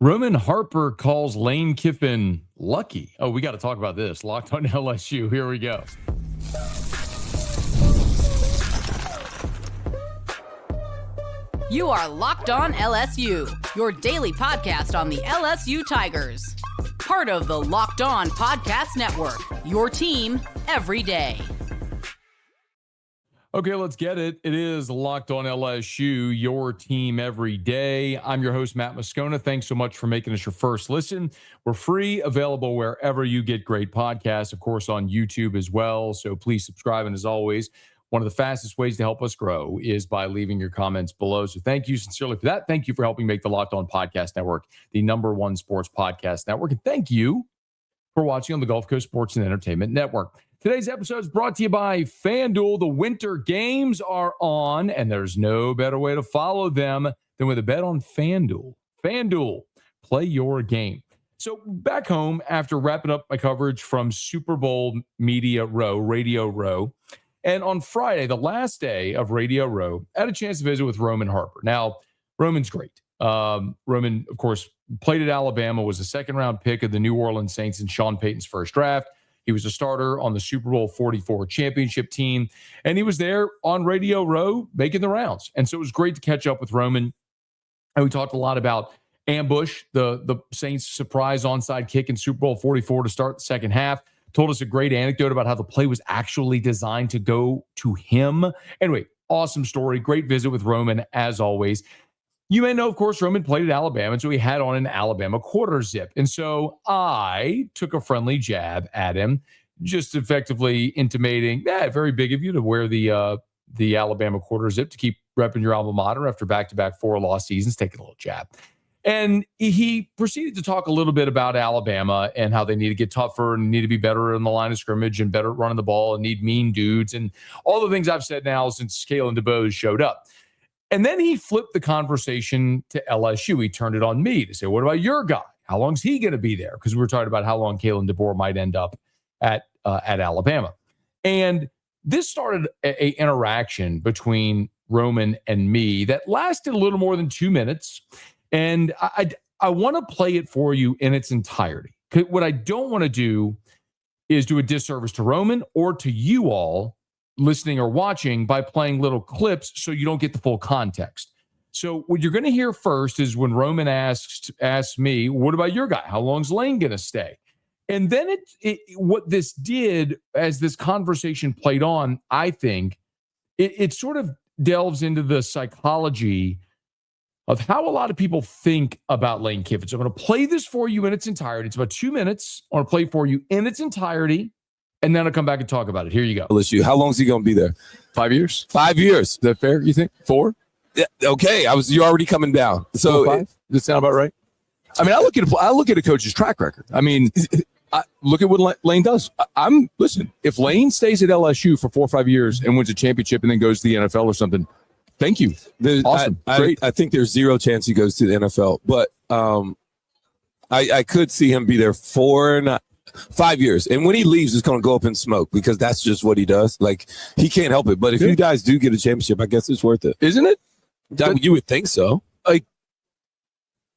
Roman Harper calls Lane Kiffin lucky. Oh, we got to talk about this. Locked on LSU. Here we go. You are Locked On LSU, your daily podcast on the LSU Tigers. Part of the Locked On Podcast Network, your team every day. Okay, let's get it. It is Locked On LSU, your team every day. I'm your host, Matt McMahon. Thanks so much for making us your first listen. We're free, available wherever you get great podcasts, of course, on YouTube as well. So please subscribe. And as always, one of the fastest ways to help us grow is by leaving your comments below. So thank you sincerely for that. Thank you for helping make the Locked On Podcast Network the #1 sports podcast network. And thank you for watching on the Gulf Coast Sports and Entertainment Network. Today's episode is brought to you by FanDuel. The winter games are on, and there's no better way to follow them than with a bet on FanDuel. FanDuel, play your game. So back home, after wrapping up my coverage from Super Bowl Media Row, Radio Row, and on Friday, the last day of Radio Row, I had a chance to visit with Roman Harper. Now, Roman's great. Roman, of course, played at Alabama, was a second-round pick of the New Orleans Saints in Sean Payton's first draft. He was a starter on the Super Bowl 44 championship team, and he was there on Radio Row making the rounds. And so it was great to catch up with Roman. And we talked a lot about Ambush, the Saints' surprise onside kick in Super Bowl 44 to start the second half. Told us a great anecdote about how the play was actually designed to go to him. Anyway, awesome story. Great visit with Roman, as always. You may know, of course, Roman played at Alabama, and so he had on an Alabama quarter zip. And so I took a friendly jab at him, just effectively intimating, very big of you to wear the Alabama quarter zip to keep repping your alma mater after back-to-back 4-loss seasons, taking a little jab. And he proceeded to talk a little bit about Alabama and how they need to get tougher and need to be better in the line of scrimmage and better at running the ball and need mean dudes and all the things I've said now since Kalen DeBose showed up. And then he flipped the conversation to LSU. He turned it on me to say, what about your guy? How long is he going to be there? Because we were talking about how long Kalen DeBoer might end up at Alabama. And this started an interaction between Roman and me that lasted a little more than 2 minutes. And I want to play it for you in its entirety. What I don't want to do is do a disservice to Roman or to you all listening or watching by playing little clips so you don't get the full context. So what you're going to hear first is when Roman asks me, what about your guy? How long's Lane going to stay? And then what this did as this conversation played on, I think, it sort of delves into the psychology of how a lot of people think about Lane Kiffin. So I'm going to play this for you in its entirety. It's about 2 minutes. I want to play for you in its entirety. And then I'll come back and talk about it. Here you go. LSU. How long is he going to be there? 5 years. 5 years. Is that fair, you think? 4? Yeah, okay. You're already coming down. So 5? Does that sound about right? I mean, I look at a coach's track record. I mean, look at what Lane does. Listen, if Lane stays at LSU for 4 or 5 years and wins a championship and then goes to the NFL or something, thank you. Awesome. Great. I think there's zero chance he goes to the NFL, but I could see him be there 5 years. And when he leaves, it's going to go up in smoke because that's just what he does. Like, he can't help it. But if you guys do get a championship, I guess it's worth it. Isn't it? You would think so. Like,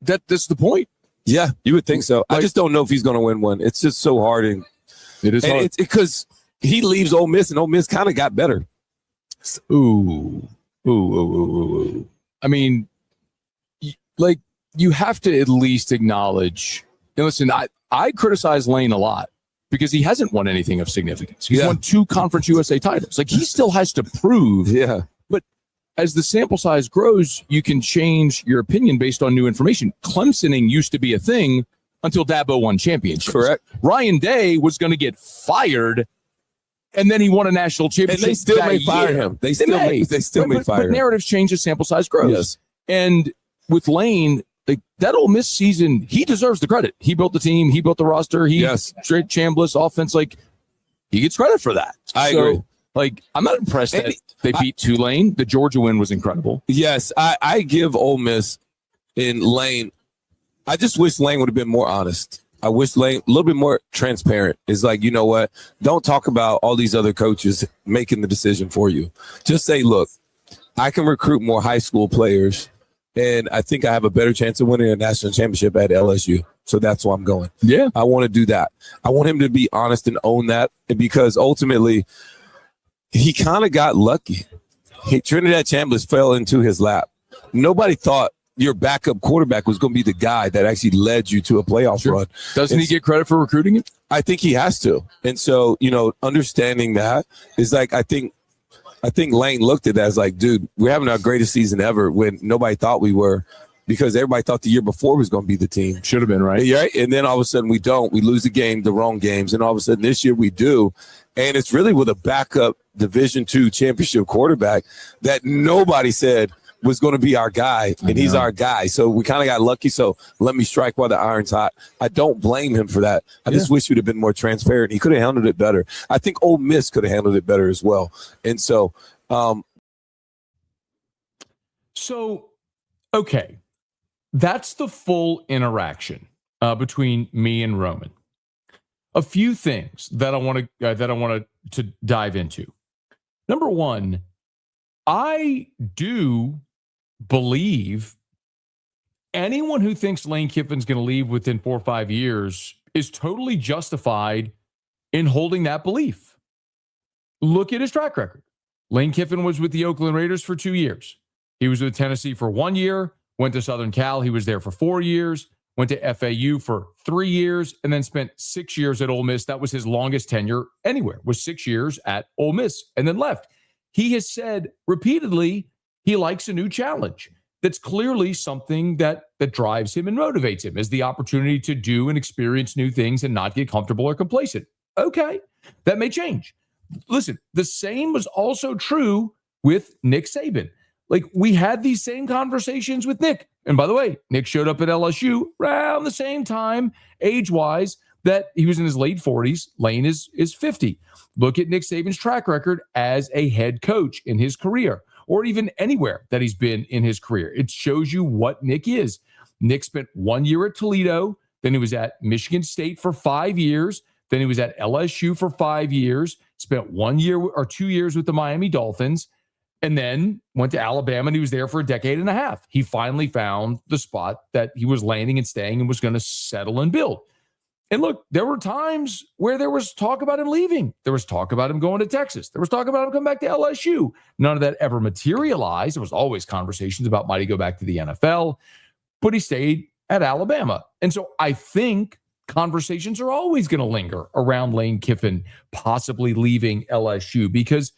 that's the point. Yeah, you would think so. I just don't know if he's going to win one. It's just so hard. And it is hard. It's because he leaves Ole Miss, and Ole Miss kind of got better. Ooh. I mean, like, you have to at least acknowledge. And listen, I criticize Lane a lot because he hasn't won anything of significance. He's won 2 Conference USA titles. Like, he still has to prove. Yeah. But as the sample size grows, you can change your opinion based on new information. Clemsoning used to be a thing until Dabo won championships. Correct. Ryan Day was going to get fired, and then he won a national championship. And they still may fire him. They still may fire him. But narratives change as sample size grows. Yes. And with Lane, that Ole Miss season, he deserves the credit. He built the team. He built the roster. Straight Chambliss offense. Like, he gets credit for that. I agree. Like, I'm not impressed that they beat Tulane. The Georgia win was incredible. Yes, I give Ole Miss in Lane. I just wish Lane would have been more honest. I wish Lane a little bit more transparent. It's like, you know what? Don't talk about all these other coaches making the decision for you. Just say, look, I can recruit more high school players And I think I have a better chance of winning a national championship at LSU. So that's why I'm going. Yeah. I want to do that. I want him to be honest and own that. And because ultimately he kind of got lucky. Trinidad Chambliss fell into his lap. Nobody thought your backup quarterback was going to be the guy that actually led you to a playoff run. Doesn't he get credit for recruiting him? I think he has to. And so, understanding that is like, I think Lane looked at that as like, dude, we're having our greatest season ever when nobody thought we were, because everybody thought the year before was going to be the team. Should have been, right? Yeah. And then all of a sudden we don't. We lose the wrong games. And all of a sudden this year we do. And it's really with a backup Division II championship quarterback that nobody said was going to be our guy, and he's our guy. So we kind of got lucky. So let me strike while the iron's hot. I don't blame him for that. I just wish he'd have been more transparent. He could have handled it better. I think Ole Miss could have handled it better as well. And so, okay, that's the full interaction between me and Roman. A few things that I want to dive into. Number one, I do believe anyone who thinks Lane Kiffin's going to leave within 4 or 5 years is totally justified in holding that belief. Look at his track record. Lane Kiffin was with the Oakland Raiders for 2 years. He was with Tennessee for 1 year, went to Southern Cal. He was there for 4 years, went to FAU for 3 years, and then spent 6 years at Ole Miss. That was his longest tenure anywhere, was 6 years at Ole Miss, and then left. He has said repeatedly he likes a new challenge. That's clearly something that drives him and motivates him, is the opportunity to do and experience new things and not get comfortable or complacent. Okay, that may change. Listen, the same was also true with Nick Saban. Like, we had these same conversations with Nick. And by the way, Nick showed up at LSU around the same time, age-wise, that he was in his late 40s. Lane is 50. Look at Nick Saban's track record as a head coach in his career, or even anywhere that he's been in his career. It shows you what Nick is. Nick spent 1 year at Toledo. Then he was at Michigan State for 5 years. Then he was at LSU for 5 years, spent 1 year or 2 years with the Miami Dolphins, and then went to Alabama, and he was there for a decade and a half. He finally found the spot that he was landing and staying and was going to settle and build. And look, there were times where there was talk about him leaving. There was talk about him going to Texas. There was talk about him coming back to LSU. None of that ever materialized. There was always conversations about might he go back to the NFL, but he stayed at Alabama. And so I think conversations are always going to linger around Lane Kiffin possibly leaving LSU, because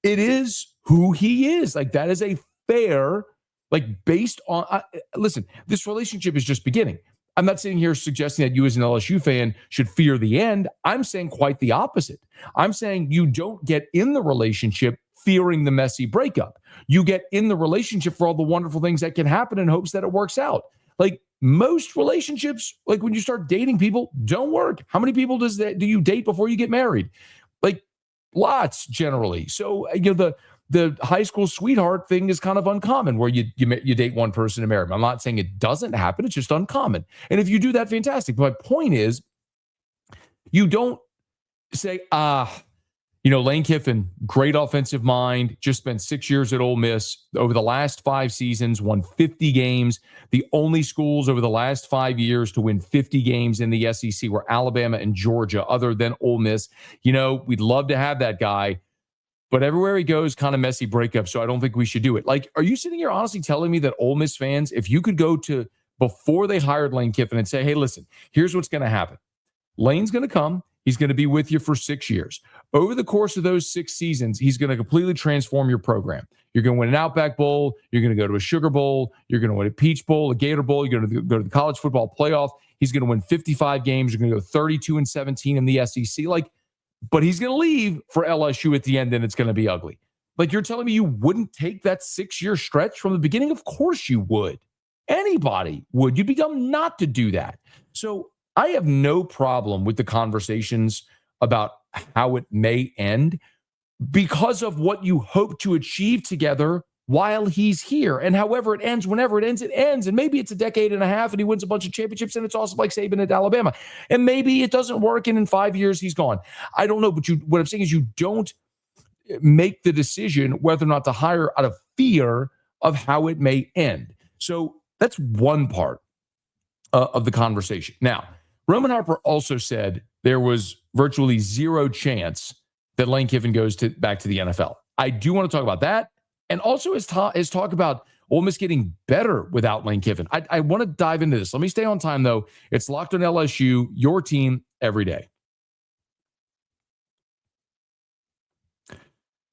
it is who he is. Like, that is a fair, like, based on, listen, this relationship is just beginning. I'm not sitting here suggesting that you as an LSU fan should fear the end. I'm saying quite the opposite. I'm saying you don't get in the relationship fearing the messy breakup. You get in the relationship for all the wonderful things that can happen in hopes that it works out. Like, most relationships, like when you start dating people, don't work. How many people do you date before you get married? Like, lots, generally. So, the high school sweetheart thing is kind of uncommon, where you date one person and marry them. I'm not saying it doesn't happen. It's just uncommon. And if you do that, fantastic. But my point is, you don't say, Lane Kiffin, great offensive mind, just spent 6 years at Ole Miss. Over the last 5 seasons, won 50 games. The only schools over the last 5 years to win 50 games in the SEC were Alabama and Georgia, other than Ole Miss. We'd love to have that guy, but everywhere he goes, kind of messy breakup, so I don't think we should do it. Like, are you sitting here honestly telling me that Ole Miss fans, if you could go to before they hired Lane Kiffin and say, hey, listen, here's what's going to happen. Lane's going to come. He's going to be with you for 6 years. Over the course of those 6 seasons, he's going to completely transform your program. You're going to win an Outback Bowl. You're going to go to a Sugar Bowl. You're going to win a Peach Bowl, a Gator Bowl. You're going to go to the college football playoff. He's going to win 55 games. You're going to go 32-17 in the SEC. But he's going to leave for LSU at the end, and it's going to be ugly. Like, you're telling me you wouldn't take that 6-year stretch from the beginning? Of course you would. Anybody would. You'd be dumb not to do that. So I have no problem with the conversations about how it may end, because of what you hope to achieve together while he's here. And however it ends, whenever it ends, it ends. And maybe it's a decade and a half and he wins a bunch of championships, and it's awesome, like Saban at Alabama. And maybe it doesn't work, and in 5 years he's gone. I don't know. But what I'm saying is, you don't make the decision whether or not to hire out of fear of how it may end. So that's one part of the conversation. Now, Roman Harper also said there was virtually zero chance that Lane Kiffin goes back to the NFL. I do want to talk about that, and also his talk about Ole Miss getting better without Lane Kiffin. I want to dive into this. Let me stay on time, though. It's Locked on LSU, your team every day.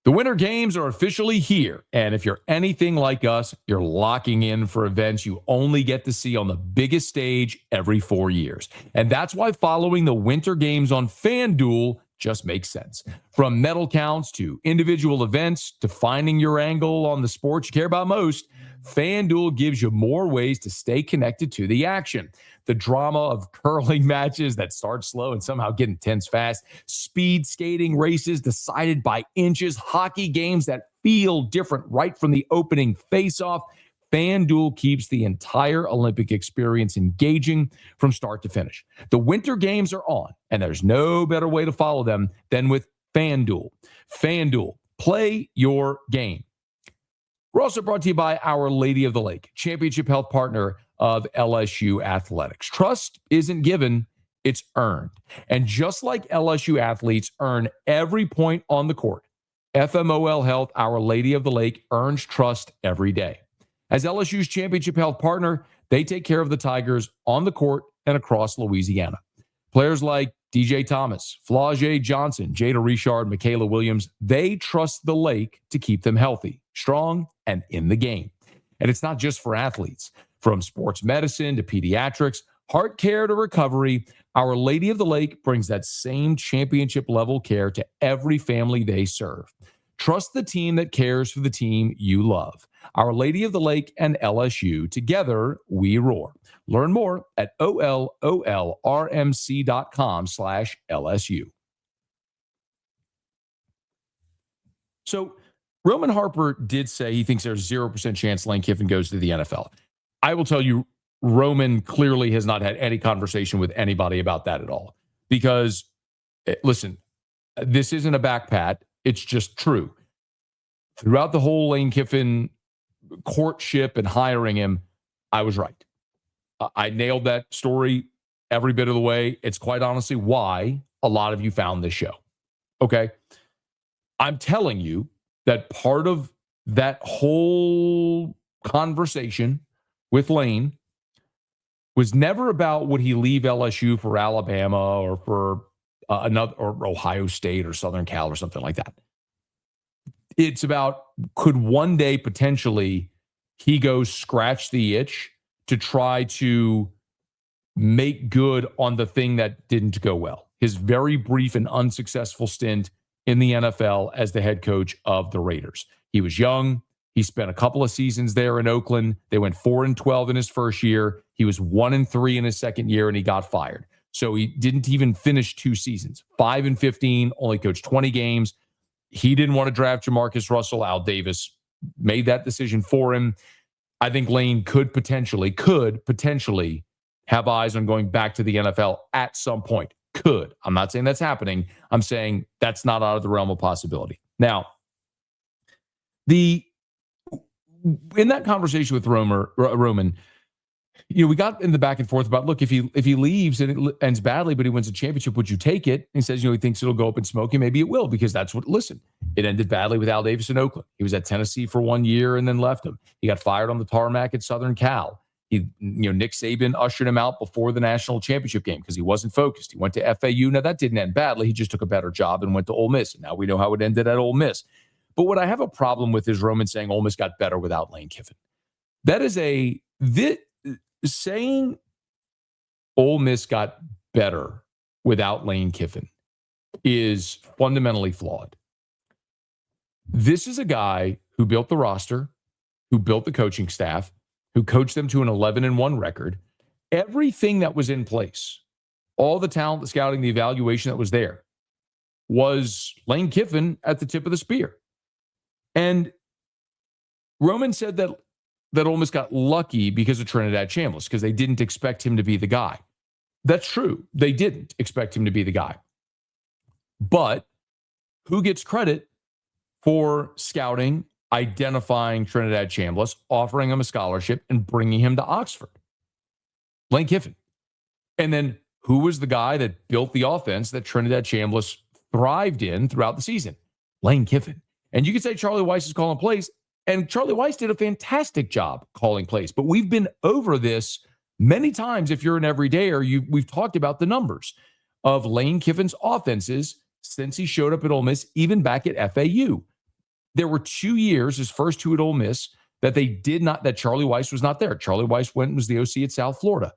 The Winter Games are officially here, and if you're anything like us, you're locking in for events you only get to see on the biggest stage every 4 years. And that's why following the Winter Games on FanDuel just makes sense. From medal counts to individual events to finding your angle on the sports you care about most, FanDuel gives you more ways to stay connected to the action. The drama of curling matches that start slow and somehow get intense fast, speed skating races decided by inches, hockey games that feel different right from the opening face-off. FanDuel keeps the entire Olympic experience engaging from start to finish. The Winter Games are on, and there's no better way to follow them than with FanDuel. FanDuel, play your game. We're also brought to you by Our Lady of the Lake, championship health partner of LSU athletics. Trust isn't given, it's earned. And just like LSU athletes earn every point on the court, FMOL Health, Our Lady of the Lake, earns trust every day. As LSU's championship health partner, they take care of the Tigers on the court and across Louisiana. Players like DJ Thomas, Flau'jae Johnson, Jada Richard, Michaela Williams, they trust the Lake to keep them healthy, strong, and in the game. And it's not just for athletes. From sports medicine to pediatrics, heart care to recovery, Our Lady of the Lake brings that same championship-level care to every family they serve. Trust the team that cares for the team you love. Our Lady of the Lake and LSU, together we roar. Learn more at ololrmc.com/LSU. So Roman Harper did say he thinks there's 0% chance Lane Kiffin goes to the NFL. I will tell you, Roman clearly has not had any conversation with anybody about that at all. Because, listen, this isn't a back pat. It's just true. Throughout the whole Lane Kiffin courtship and hiring him, I was right. I nailed that story every bit of the way. It's quite honestly why a lot of you found this show. Okay? I'm telling you that part of that whole conversation with Lane was never about would he leave LSU for Alabama or for another, or Ohio State or Southern Cal or something like that. It's about could one day potentially he go scratch the itch to try to make good on the thing that didn't go well. His very brief and unsuccessful stint in the NFL as the head coach of the Raiders. He was young. He spent a couple of seasons there in Oakland. They went 4-12 in his first year. He was 1-3 in his second year, and he got fired. So he didn't even finish 2 seasons. 5-15, only coached 20 games. He didn't want to draft Jamarcus Russell. Al Davis made that decision for him. I think Lane could potentially have eyes on going back to the NFL at some point. Could. I'm not saying that's happening. I'm saying that's not out of the realm of possibility. Now, in that conversation with Roman, we got in the back and forth about, look, if he leaves and it ends badly, but he wins a championship, would you take it? And he says, he thinks it'll go up in smoke, and maybe it will, because that's it ended badly with Al Davis in Oakland. He was at Tennessee for 1 year and then left him. He got fired on the tarmac at Southern Cal. Nick Saban ushered him out before the national championship game because he wasn't focused. He went to FAU. Now, that didn't end badly. He just took a better job and went to Ole Miss. And now we know how it ended at Ole Miss. But what I have a problem with is Roman saying Ole Miss got better without Lane Kiffin. That is saying Ole Miss got better without Lane Kiffin is fundamentally flawed. This is a guy who built the roster, who built the coaching staff, who coached them to an 11-1 record. Everything that was in place, all the talent, the scouting, the evaluation that was there, was Lane Kiffin at the tip of the spear. And Roman said that Ole Miss got lucky because of Trinidad Chambliss, because they didn't expect him to be the guy. That's true. They didn't expect him to be the guy. But who gets credit for scouting identifying Trinidad Chambliss, offering him a scholarship, and bringing him to Oxford? Lane Kiffin. And then who was the guy that built the offense that Trinidad Chambliss thrived in throughout the season? Lane Kiffin. And you could say Charlie Weiss is calling plays, and Charlie Weiss did a fantastic job calling plays. But we've been over this many times. If you're an everydayer, we've talked about the numbers of Lane Kiffin's offenses since he showed up at Ole Miss, even back at FAU. There were 2 years, his first two at Ole Miss, that Charlie Weiss was not there. Charlie Weiss went and was the OC at South Florida.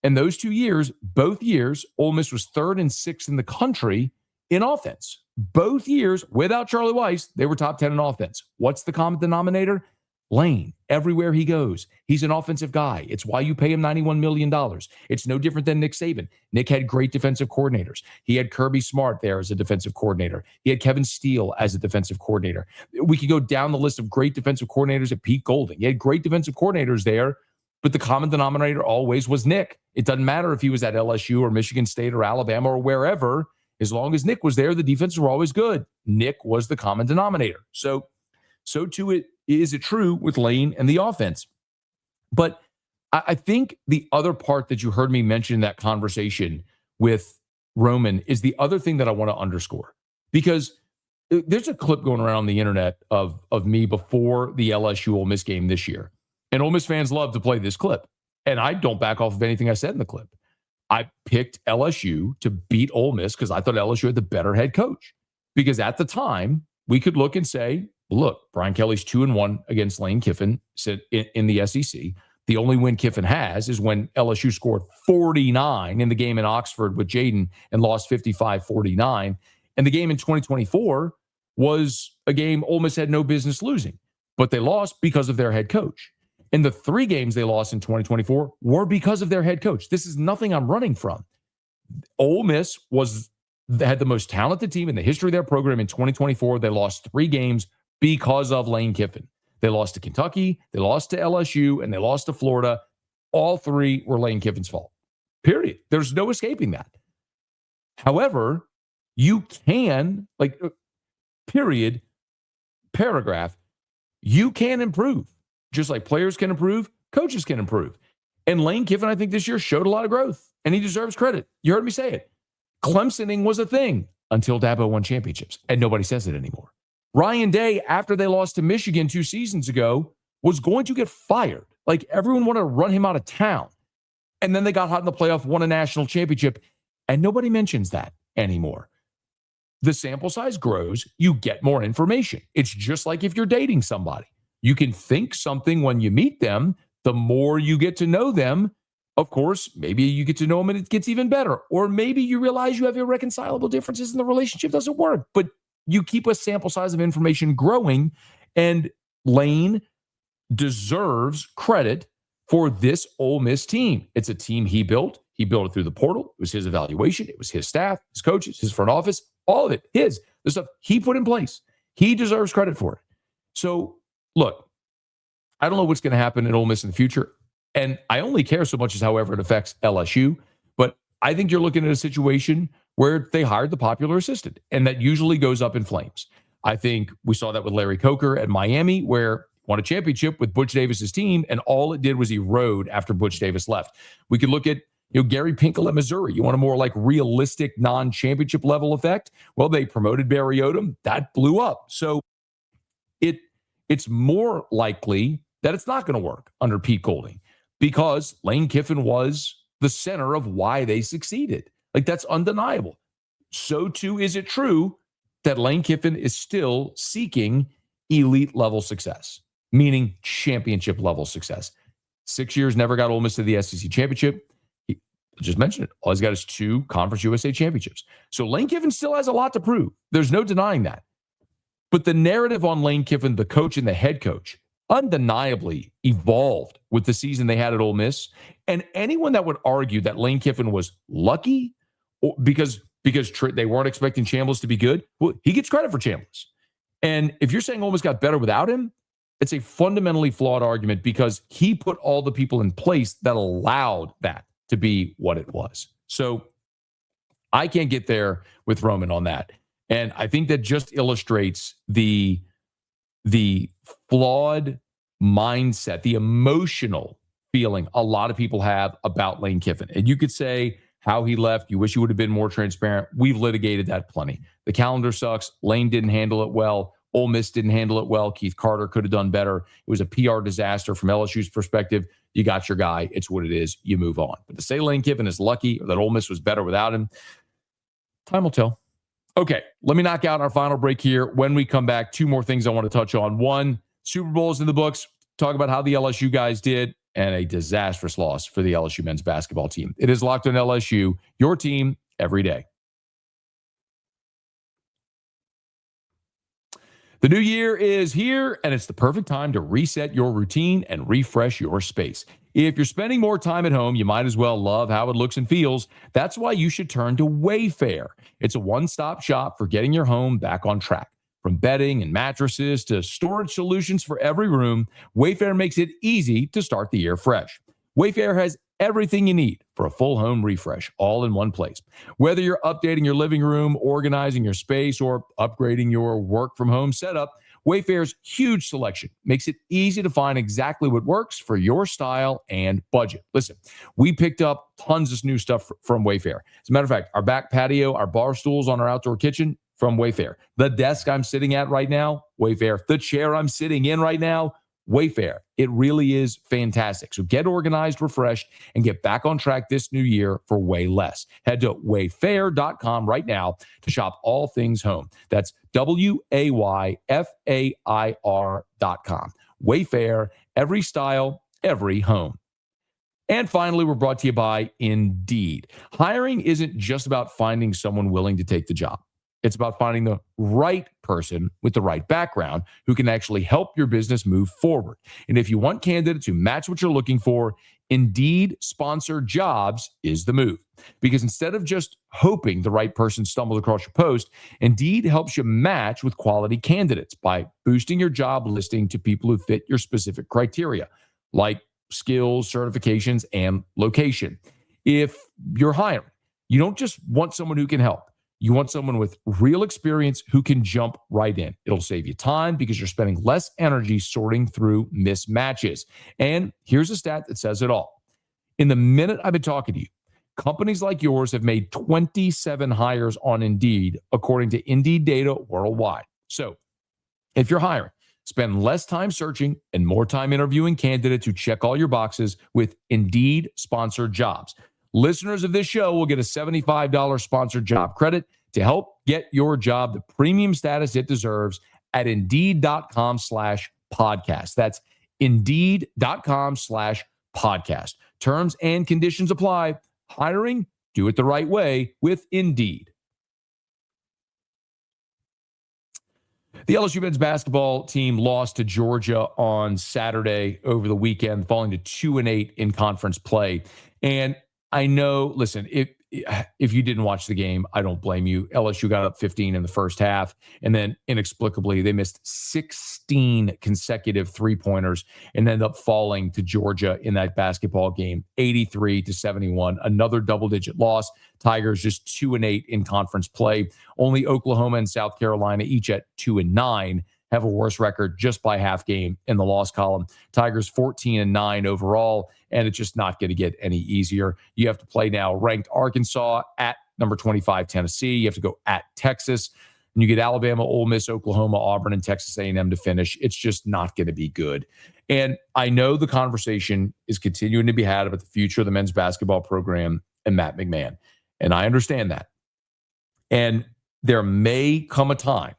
And those 2 years, both years, Ole Miss was 3rd and 6th in the country in offense. Both years, without Charlie Weiss, they were top 10 in offense. What's the common denominator? Lane. Everywhere he goes, he's an offensive guy. It's why you pay him $91 million. It's no different than Nick Saban. Nick had great defensive coordinators. He had Kirby Smart there as a defensive coordinator. He had Kevin Steele as a defensive coordinator. We could go down the list of great defensive coordinators at Pete Golding. He had great defensive coordinators there, but the common denominator always was Nick. It doesn't matter if he was at LSU or Michigan State or Alabama or wherever. As long as Nick was there, the defenses were always good. Nick was the common denominator. So too is it true with Lane and the offense. But I think the other part that you heard me mention in that conversation with Roman is the other thing that I want to underscore. Because there's a clip going around on the internet of me before the LSU Ole Miss game this year. And Ole Miss fans love to play this clip. And I don't back off of anything I said in the clip. I picked LSU to beat Ole Miss because I thought LSU had the better head coach. Because at the time, we could look and say, look, Brian Kelly's 2-1 against Lane Kiffin in the SEC. The only win Kiffin has is when LSU scored 49 in the game in Oxford with Jaden and lost 55-49. And the game in 2024 was a game Ole Miss had no business losing, but they lost because of their head coach. And the 3 games they lost in 2024 were because of their head coach. This is nothing I'm running from. Ole Miss had the most talented team in the history of their program in 2024. They lost 3 games because of Lane Kiffin. They lost to Kentucky, they lost to LSU, and they lost to Florida. All 3 were Lane Kiffin's fault. Period. There's no escaping that. However, you can, paragraph, you can improve. Just like players can improve, coaches can improve. And Lane Kiffin, I think this year showed a lot of growth, and he deserves credit. You heard me say it. Clemsoning was a thing until Dabo won championships, and nobody says it anymore. Ryan Day, after they lost to Michigan 2 seasons ago, was going to get fired. Like, everyone wanted to run him out of town. And then they got hot in the playoff, won a national championship, and nobody mentions that anymore. The sample size grows, you get more information. It's just like if you're dating somebody. You can think something when you meet them. The more you get to know them, of course, maybe you get to know them and it gets even better. Or maybe you realize you have irreconcilable differences and the relationship doesn't work. But you keep a sample size of information growing, and Lane deserves credit for this Ole Miss team. It's a team he built. He built it through the portal. It was his evaluation. It was his staff, his coaches, his front office, all of it, the stuff he put in place. He deserves credit for it. So, look, I don't know what's going to happen at Ole Miss in the future, and I only care so much as however it affects LSU, but I think you're looking at a situation where they hired the popular assistant, and that usually goes up in flames. I think we saw that with Larry Coker at Miami, where won a championship with Butch Davis's team, and all it did was erode after Butch Davis left. We could look at Gary Pinkel at Missouri. You want a more like realistic non-championship level effect? Well, they promoted Barry Odom. That blew up. So it's more likely that it's not going to work under Pete Golding because Lane Kiffin was the center of why they succeeded. Like, that's undeniable. So too is it true that Lane Kiffin is still seeking elite level success, meaning championship level success. 6 years, never got Ole Miss to the SEC championship. I just mentioned it. All he's got is 2 Conference USA championships. So Lane Kiffin still has a lot to prove. There's no denying that. But the narrative on Lane Kiffin, the coach and the head coach, undeniably evolved with the season they had at Ole Miss. And anyone that would argue that Lane Kiffin was lucky because they weren't expecting Chambliss to be good, well, he gets credit for Chambliss. And if you're saying Ole Miss got better without him, it's a fundamentally flawed argument because he put all the people in place that allowed that to be what it was. So I can't get there with Roman on that. And I think that just illustrates the the flawed mindset, the emotional feeling a lot of people have about Lane Kiffin. And you could say how he left. You wish he would have been more transparent. We've litigated that plenty. The calendar sucks. Lane didn't handle it well. Ole Miss didn't handle it well. Keith Carter could have done better. It was a PR disaster from LSU's perspective. You got your guy. It's what it is. You move on. But to say Lane Kiffin is lucky or that Ole Miss was better without him, time will tell. Okay, let me knock out our final break here. When we come back, two more things I want to touch on. One, Super Bowl's in the books. Talk about how the LSU guys did, and a disastrous loss for the LSU men's basketball team. It is Locked on LSU, your team every day. The new year is here, and it's the perfect time to reset your routine and refresh your space. If you're spending more time at home, you might as well love how it looks and feels. That's why you should turn to Wayfair. It's a one-stop shop for getting your home back on track. From bedding and mattresses to storage solutions for every room, Wayfair makes it easy to start the year fresh. Wayfair has everything you need for a full home refresh, all in one place. Whether you're updating your living room, organizing your space, or upgrading your work from home setup, Wayfair's huge selection makes it easy to find exactly what works for your style and budget. Listen, we picked up tons of new stuff from Wayfair. As a matter of fact, our back patio, our bar stools on our outdoor kitchen, from Wayfair. The desk I'm sitting at right now, Wayfair. The chair I'm sitting in right now, Wayfair. It really is fantastic. So get organized, refreshed, and get back on track this new year for way less. Head to wayfair.com right now to shop all things home. That's WAYFAIR.com. Wayfair, every style, every home. And finally, we're brought to you by Indeed. Hiring isn't just about finding someone willing to take the job. It's about finding the right person with the right background who can actually help your business move forward. And if you want candidates who match what you're looking for, Indeed Sponsored Jobs is the move. Because instead of just hoping the right person stumbles across your post, Indeed helps you match with quality candidates by boosting your job listing to people who fit your specific criteria, like skills, certifications, and location. If you're hiring, you don't just want someone who can help. You want someone with real experience who can jump right in. It'll save you time because you're spending less energy sorting through mismatches. And here's a stat that says it all. In the minute I've been talking to you, companies like yours have made 27 hires on Indeed, according to Indeed data worldwide. So if you're hiring, spend less time searching and more time interviewing candidates who check all your boxes with Indeed Sponsored Jobs. Listeners of this show will get a $75 sponsored job credit to help get your job the premium status it deserves at Indeed.com/podcast. That's Indeed.com/podcast. Terms and conditions apply. Hiring, do it the right way with Indeed. The LSU men's basketball team lost to Georgia on Saturday over the weekend, falling to 2-8 in conference play. And I know, listen, if you didn't watch the game, I don't blame you. LSU got up 15 in the first half, and then inexplicably, they missed 16 consecutive three-pointers and ended up falling to Georgia in that basketball game, 83-71. Another double-digit loss. Tigers just 2-8 in conference play. Only Oklahoma and South Carolina, each at 2-9, have a worse record just by half game in the loss column. Tigers 14-9 overall, and it's just not going to get any easier. You have to play now ranked Arkansas at number 25 Tennessee. You have to go at Texas, and you get Alabama, Ole Miss, Oklahoma, Auburn, and Texas A&M to finish. It's just not going to be good. And I know the conversation is continuing to be had about the future of the men's basketball program and Matt McMahon, and I understand that. And there may come a time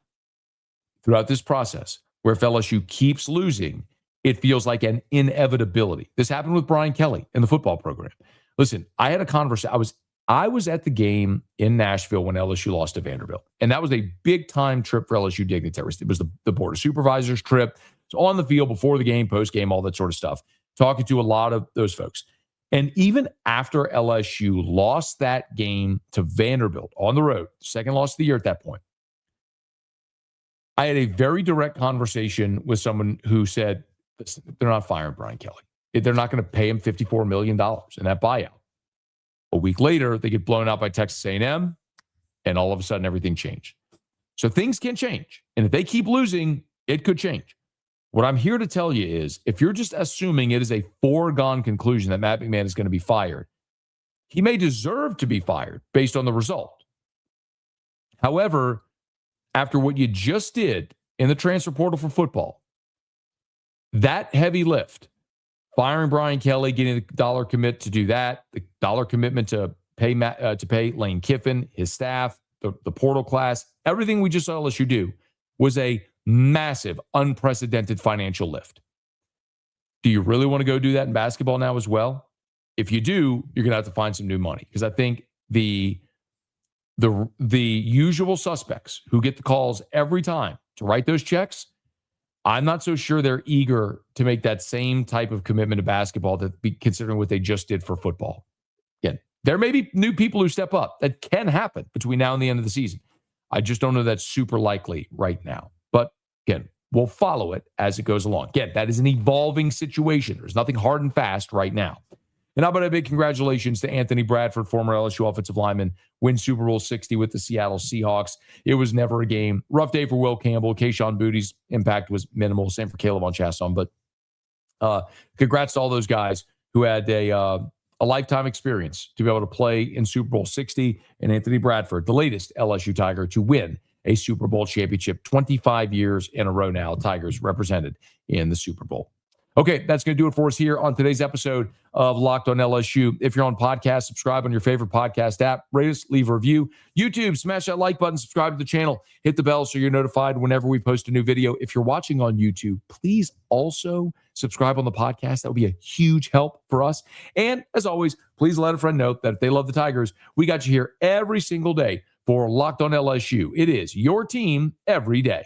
throughout this process where if LSU keeps losing, it feels like an inevitability. This happened with Brian Kelly in the football program. Listen, I had a conversation. I was at the game in Nashville when LSU lost to Vanderbilt, and that was a big-time trip for LSU dignitaries. It was the Board of Supervisors trip. So on the field, before the game, post-game, all that sort of stuff, talking to a lot of those folks. And even after LSU lost that game to Vanderbilt on the road, second loss of the year at that point, I had a very direct conversation with someone who said, listen, they're not firing Brian Kelly. They're not going to pay him $54 million in that buyout. A week later, they get blown out by Texas A&M, and all of a sudden everything changed. So things can change. And if they keep losing, It could change. What I'm here to tell you is if you're just assuming it is a foregone conclusion that Matt McMahon is going to be fired, he may deserve to be fired based on the result. However, after what you just did in the transfer portal for football, that heavy lift, firing Brian Kelly, getting the dollar commit to do that, the dollar commitment to pay Lane Kiffin, his staff, the portal class, everything we just saw LSU do was a massive, unprecedented financial lift. Do you really want to go do that in basketball now as well? If you do, you're going to have to find some new money, because I think the usual suspects who get the calls every time to write those checks, I'm not so sure they're eager to make that same type of commitment to basketball, that be considering what they just did for football. Again, there may be new people who step up. That can happen between now and the end of the season. I just don't know that's super likely right now. But again, we'll follow it as it goes along. Again, that is an evolving situation. There's nothing hard and fast right now. And how about a big congratulations to Anthony Bradford, former LSU offensive lineman, win Super Bowl 60 with the Seattle Seahawks. It was never a game. Rough day for Will Campbell. Kayshon Boutte's impact was minimal. Same for Caleb on Chasson. But congrats to all those guys who had a lifetime experience to be able to play in Super Bowl 60. And Anthony Bradford, the latest LSU Tiger to win a Super Bowl championship. 25 years in a row now, Tigers represented in the Super Bowl. Okay, that's going to do it for us here on today's episode of Locked on LSU. If you're on podcast, subscribe on your favorite podcast app. Rate us, leave a review. YouTube, smash that like button, subscribe to the channel, hit the bell so you're notified whenever we post a new video. If you're watching on YouTube, please also subscribe on the podcast. That would be a huge help for us. And as always, please let a friend know that if they love the Tigers, we got you here every single day for Locked on LSU. It is your team every day.